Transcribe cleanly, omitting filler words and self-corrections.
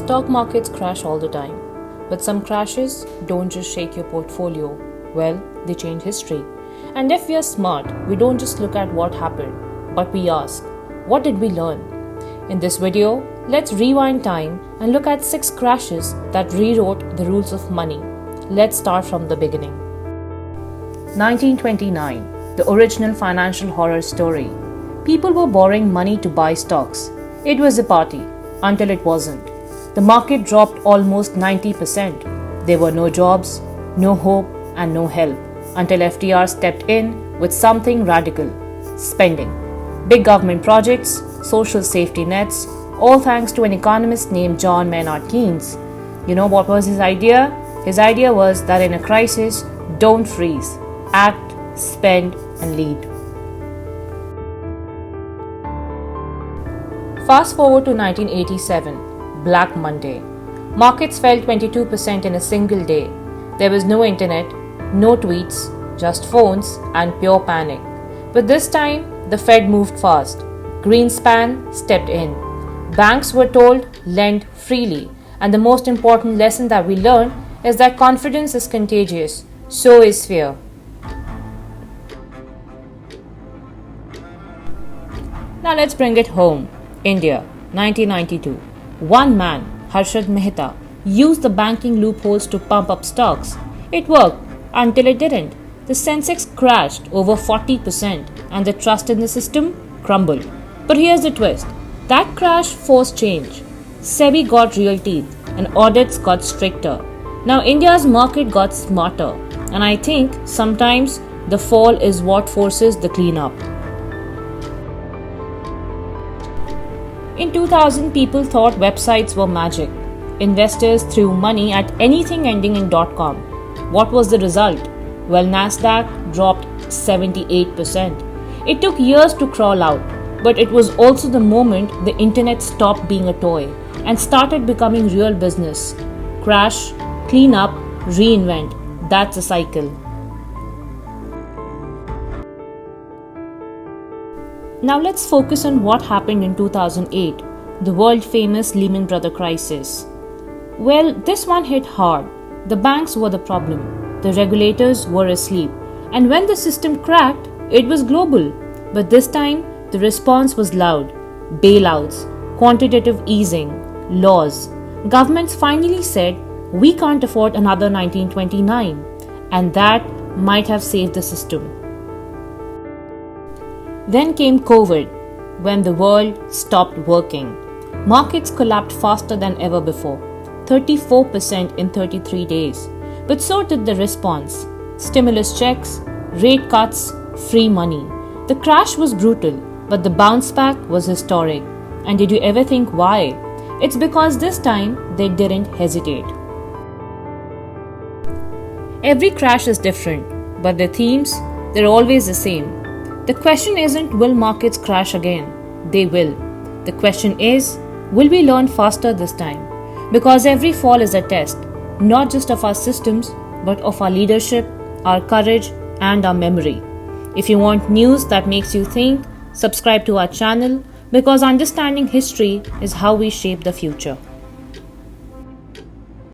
Stock markets crash all the time, but some crashes don't just shake your portfolio. Well, they change history. And if we are smart, we don't just look at what happened, but we ask, what did we learn? In this video, let's rewind time and look at 6 crashes that rewrote the rules of money. Let's start from the beginning. 1929, the original financial horror story. People were borrowing money to buy stocks. It was a party, until it wasn't. The market dropped almost 90%. There were no jobs, no hope, and no help, until FDR stepped in with something radical: spending. Big government projects, social safety nets, all thanks to an economist named John Maynard Keynes. You know what was his idea? His idea was that in a crisis, don't freeze. Act, spend, and lead. Fast forward to 1987, Black Monday. Markets fell 22% in a single day. There was no internet, no tweets, just phones and pure panic. But this time, the Fed moved fast. Greenspan stepped in. Banks were told, lend freely. And the most important lesson that we learned is that confidence is contagious. So is fear. Now let's bring it home. India, 1992. One man, Harshad Mehta, used the banking loopholes to pump up stocks. It worked until it didn't. The Sensex crashed over 40% and the trust in the system crumbled. But here's the twist. That crash forced change. SEBI got real teeth and audits got stricter. Now India's market got smarter. And I think sometimes the fall is what forces the cleanup. In 2000, people thought websites were magic. Investors threw money at anything ending in .com. What was the result? Well, Nasdaq dropped 78%. It took years to crawl out, but it was also the moment the internet stopped being a toy and started becoming real business. Crash, clean up, reinvent. That's a cycle. Now let's focus on what happened in 2008, the world-famous Lehman Brothers crisis. Well, this one hit hard. The banks were the problem. The regulators were asleep. And when the system cracked, it was global. But this time, the response was loud. Bailouts, quantitative easing, laws. Governments finally said, we can't afford another 1929. And that might have saved the system. Then came COVID, when the world stopped working. Markets collapsed faster than ever before, 34% in 33 days. But so did the response. Stimulus checks, rate cuts, free money. The crash was brutal, but the bounce back was historic. And did you ever think why? It's because this time they didn't hesitate. Every crash is different, but the themes, they're always the same. The question isn't will markets crash again? They will. The question is, will we learn faster this time? Because every fall is a test, not just of our systems, but of our leadership, our courage, and our memory. If you want news that makes you think, subscribe to our channel, because understanding history is how we shape the future.